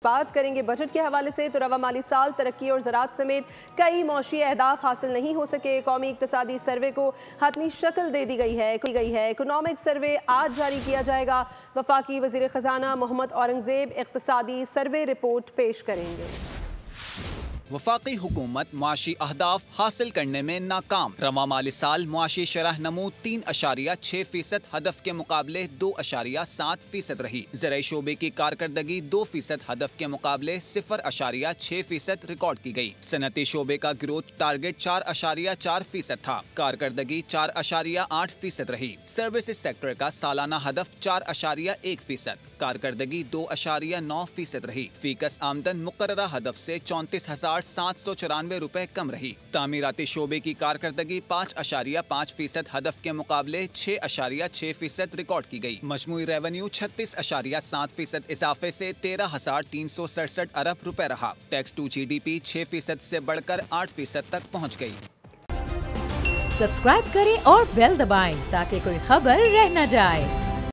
बात करेंगे बजट के हवाले से तो रवा माली साल तरक्की और ज़राअत समेत कई मौशी अहदाफ हासिल नहीं हो सके। कौमी इक़्तिसादी सर्वे को हतमी शक्ल दे दी गई है। इकोनॉमिक सर्वे आज जारी किया जाएगा। वफाकी वज़ीर ख़जाना मोहम्मद औरंगज़ेब इक़्तिसादी सर्वे रिपोर्ट पेश करेंगे। वफाकी हुकूमत मुआशी अहदाफ हासिल करने में नाकाम। रवा माली साल मुआशी शरह नमू 3.6% हदफ के मुकाबले 2.7% रही। ज़राई शोबे की कारकर्दगी 2% हदफ के मुकाबले 0.6% रिकॉर्ड की गई। सनती शोबे का ग्रोथ टारगेट 4.4% था। कारकर्दगी 4.8% रही। सर्विसेज सेक्टर का सालाना हदफ 4.1%, कारकर्दगी 2.9% रही। फीकस आमदन मुकर्ररा हदफ से 34,794 रुपए कम रही। तामीराती शोबे की कारकर्दगी 5.5% हदफ के मुकाबले 6.6% रिकॉर्ड की गई। मजमूई रेवेन्यू 36.7% इजाफे से 13,367 अरब रुपए रहा। टैक्स टू GDP 6% से बढ़कर 8% तक पहुँच गई। सब्सक्राइब करें और बेल दबाएं ताकि कोई खबर रह न जाए।